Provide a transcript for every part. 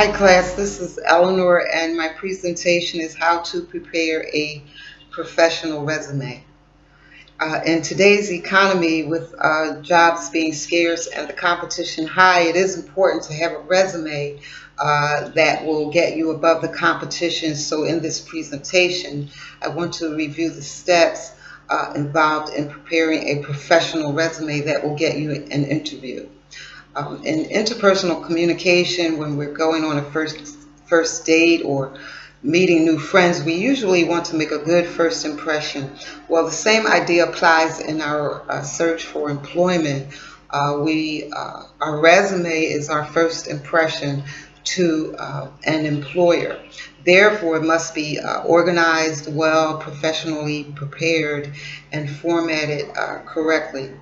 Hi class, this is Eleanor and my presentation is how to prepare a professional resume. In today's economy with jobs being scarce and the competition high, it is important to have a resume that will get you above the competition. So in this presentation, I want to review the steps involved in preparing a professional resume that will get you an interview. In interpersonal communication, when we're going on a first date or meeting new friends, we usually want to make a good first impression. Well, the same idea applies in our search for employment. Our resume is our first impression to an employer. Therefore, it must be organized well, professionally prepared, and formatted correctly.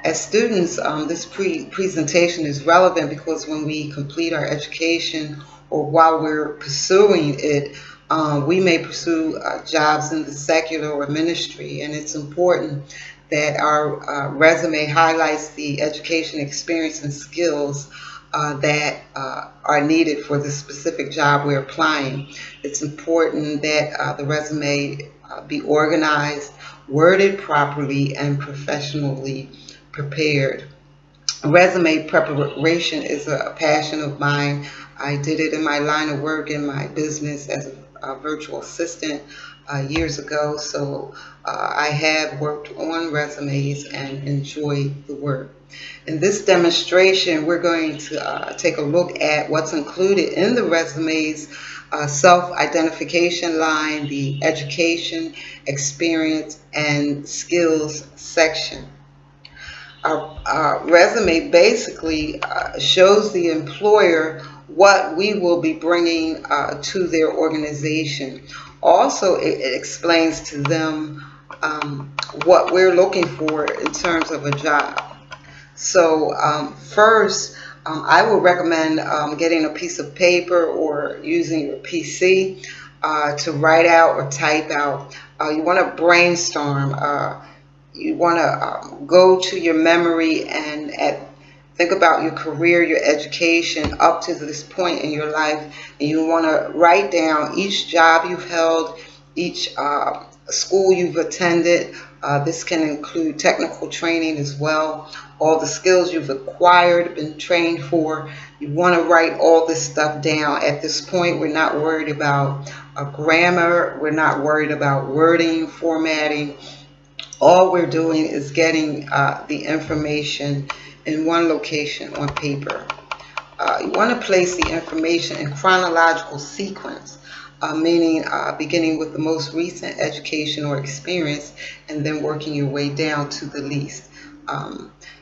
As students, this presentation is relevant because when we complete our education or while we're pursuing it, we may pursue jobs in the secular or ministry, and it's important that our resume highlights the education experience and skills that are needed for the specific job we're applying. It's important that the resume be organized, worded properly, and professionally prepared. Resume preparation is a passion of mine. I did it in my line of work in my business as a virtual assistant years ago. So I have worked on resumes and enjoyed the work. In this demonstration, we're going to take a look at what's included in the resume's self-identification line, the education, experience, and skills section. Our resume basically shows the employer what we will be bringing to their organization. Also, it explains to them what we're looking for in terms of a job. So first, I would recommend getting a piece of paper or using your PC to write out or type out. You want to brainstorm. You want to go to your memory and think about your career, your education up to this point in your life, and you want to write down each job you've held, each school you've attended. This can include technical training as well, all the skills you've acquired, been trained for. You want to write all this stuff down. At this point, we're not worried about grammar. We're not worried about wording, formatting. All we're doing is getting the information in one location on paper. You want to place the information in chronological sequence, meaning beginning with the most recent education or experience and then working your way down to the least.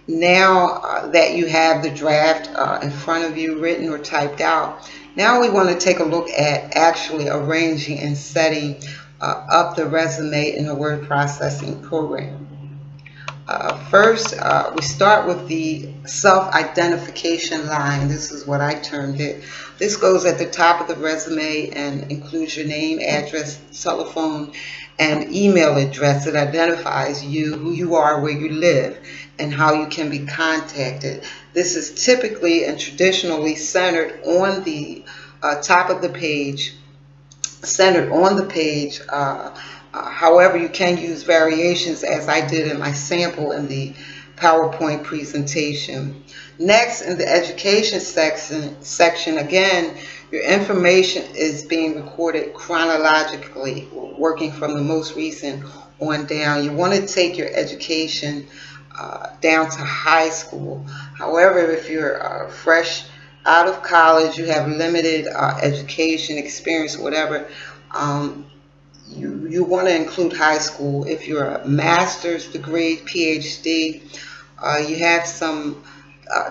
Now that you have the draft in front of you, written or typed out, now we want to take a look at actually arranging and setting up the resume in a word processing program. First, we start with the self-identification line. This is what I termed it. This goes at the top of the resume and includes your name, address, telephone, and email address. It identifies you, who you are, where you live, and how you can be contacted. This is typically and traditionally centered on the top of the page, however, you can use variations as I did in my sample in the PowerPoint presentation. Next, in the education section, again, your information is being recorded chronologically, working from the most recent on down. You want to take your education down to high school. However, if you're fresh out of college, you have limited education experience, whatever, you want to include high school. If you're a master's degree, PhD, you have some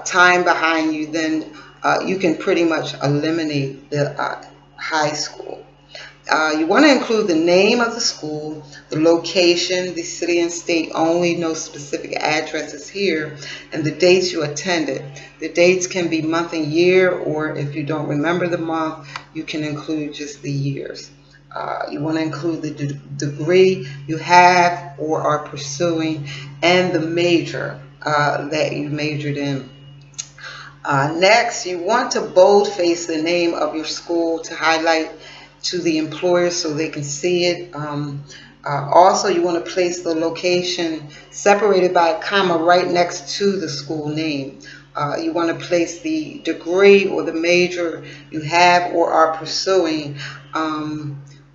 time behind you, then you can pretty much eliminate the high school. You want to include the name of the school, the location, the city and state only, no specific addresses here, and the dates you attended. The dates can be month and year, or if you don't remember the month, you can include just the years. You want to include the degree you have or are pursuing and the major that you majored in. Next, you want to boldface the name of your school to highlight to the employer so they can see it. Also, you want to place the location separated by a comma right next to the school name. You want to place the degree or the major you have or are pursuing.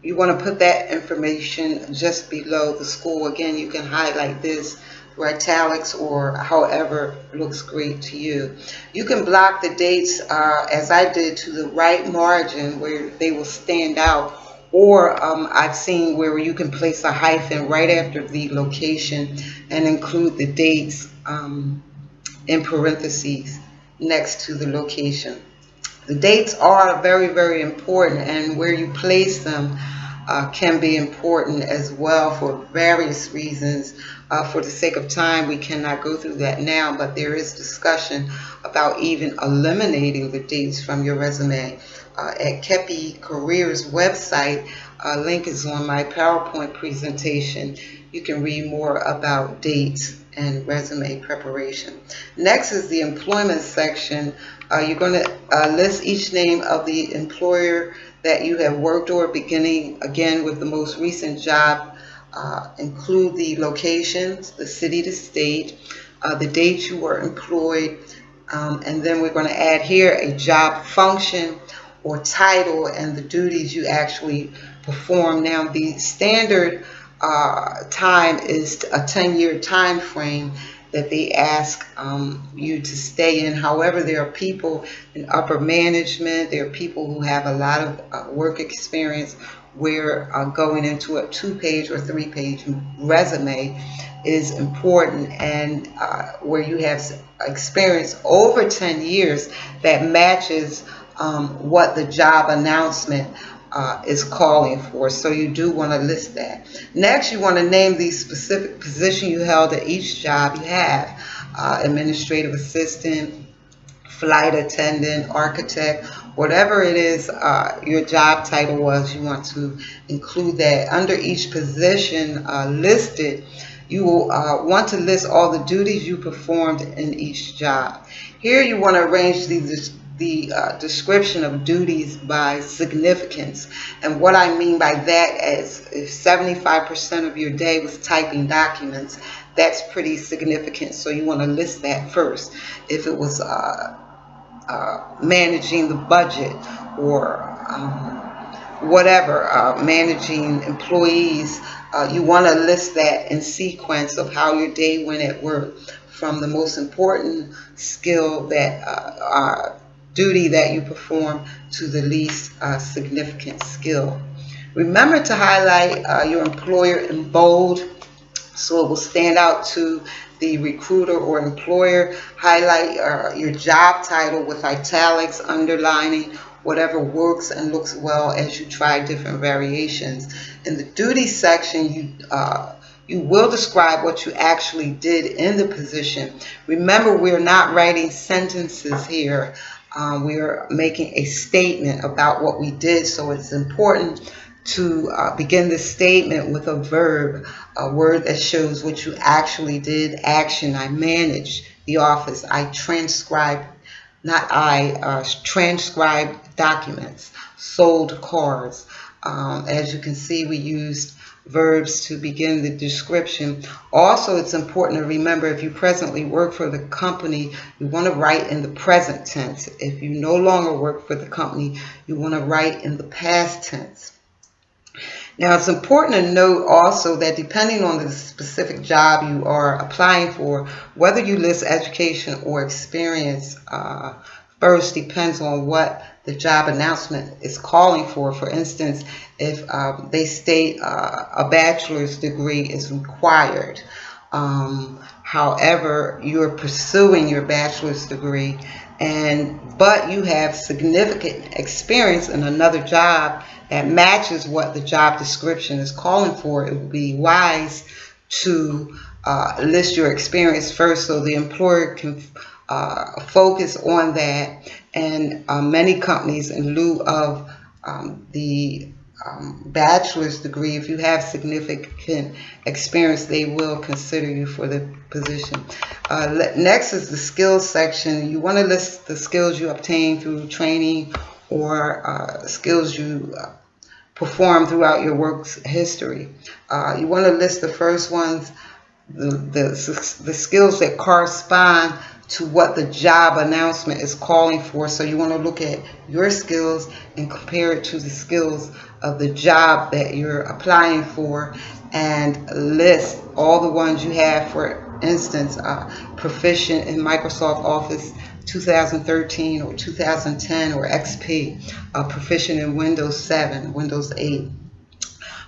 You want to put that information just below the school. Again, you can highlight this through italics or however looks great to you. You can block the dates as I did to the right margin where they will stand out, or I've seen where you can place a hyphen right after the location and include the dates in parentheses next to the location. The dates are very, very important, and where you place them can be important as well for various reasons. For the sake of time, we cannot go through that now, but there is discussion about even eliminating the dates from your resume. At Kepi Careers website, link is on my PowerPoint presentation. You can read more about dates and resume preparation. Next is the employment section. You're going to list each name of the employer that you have worked or, beginning again with the most recent job. Include the locations, the city to state, the date you were employed, and then we're going to add here a job function or title and the duties you actually perform. Now, the standard time is a 10-year time frame that they ask you to stay in. However, there are people in upper management, there are people who have a lot of work experience where going into a 2-page or 3-page resume is important, and where you have experience over 10 years that matches what the job announcement is calling for. So you do want to list that. Next, you want to name the specific position you held at each job you have. Administrative assistant, flight attendant, architect, whatever it is your job title was, you want to include that. Under each position listed, you will want to list all the duties you performed in each job. Here you want to arrange the description of duties by significance. And what I mean by that is if 75% of your day was typing documents, that's pretty significant. So you want to list that first. If it was managing the budget or whatever, managing employees, you want to list that in sequence of how your day went at work, from the most important skill that duty that you perform to the least significant skill. Remember to highlight your employer in bold so it will stand out to the recruiter or employer. Highlight your job title with italics, underlining whatever works and looks well as you try different variations. In the duty section, you will describe what you actually did in the position. Remember, we're not writing sentences here. We're making a statement about what we did, so it's important to begin the statement with a verb, a word that shows what you actually did. Action: I managed the office. I transcribed, transcribed documents, sold cars. As you can see, we used verbs to begin the description. Also, it's important to remember, if you presently work for the company, you want to write in the present tense. If you no longer work for the company, you want to write in the past tense. Now, it's important to note also that depending on the specific job you are applying for, whether you list education or experience first depends on what the job announcement is calling for. For instance, if they state a bachelor's degree is required, however, you're pursuing your bachelor's degree, but you have significant experience in another job that matches what the job description is calling for, it would be wise to list your experience first so the employer can focus on that. And many companies, in lieu of the bachelor's degree. If you have significant experience, they will consider you for the position. Next is the skills section. You want to list the skills you obtain through training or skills you perform throughout your work's history. You want to list the first ones, the skills that correspond to what the job announcement is calling for. So you want to look at your skills and compare it to the skills of the job that you're applying for, and list all the ones you have. For instance, proficient in Microsoft Office 2013 or 2010 or XP, proficient in Windows 7, Windows 8,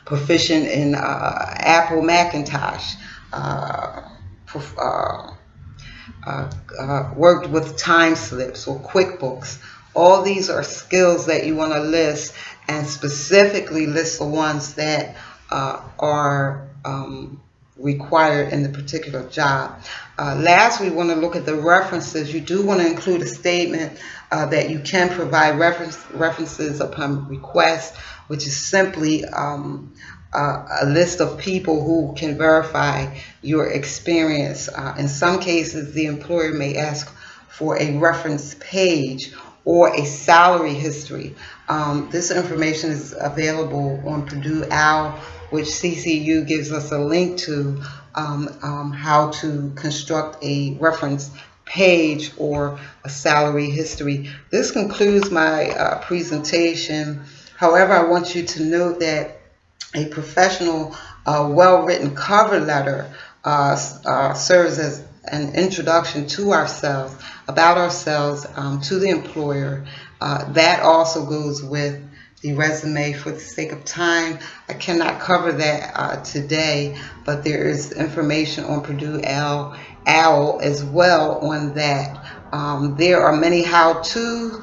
proficient in Apple Macintosh, worked with time slips or QuickBooks. All these are skills that you want to list, and specifically list the ones that are required in the particular job. Last, we want to look at the references. You do want to include a statement that you can provide references upon request, which is simply a list of people who can verify your experience. In some cases, the employer may ask for a reference page or a salary history. This information is available on Purdue OWL, which CCU gives us a link to how to construct a reference page or a salary history. This concludes my presentation. However, I want you to note that a professional, well-written cover letter serves as an introduction to ourselves, about ourselves, to the employer. That also goes with the resume. For the sake of time, I cannot cover that today, but there is information on Purdue OWL as well on that. There are many how-to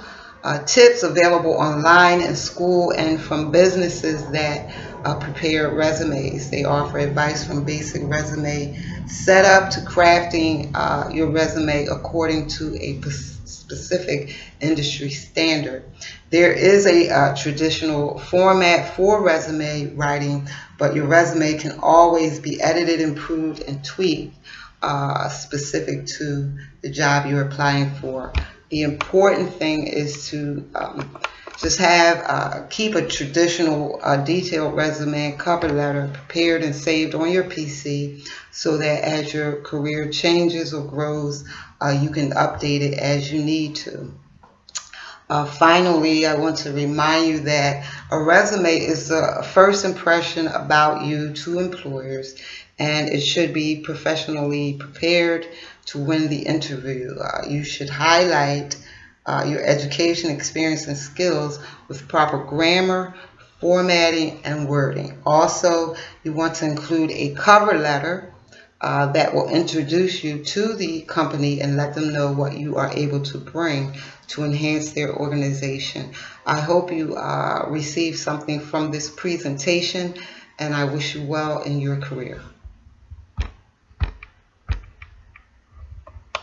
tips available online in school and from businesses that prepare resumes. They offer advice from basic resume setup to crafting your resume according to a specific industry standard. There is a traditional format for resume writing, but your resume can always be edited, improved, and tweaked specific to the job you're applying for. The important thing is to just keep a traditional detailed resume and cover letter prepared and saved on your PC, so that as your career changes or grows, you can update it as you need to. Finally, I want to remind you that a resume is the first impression about you to employers, and it should be professionally prepared to win the interview. You should highlight your education, experience, and skills with proper grammar, formatting, and wording. Also, you want to include a cover letter that will introduce you to the company and let them know what you are able to bring to enhance their organization. I hope you receive something from this presentation, and I wish you well in your career.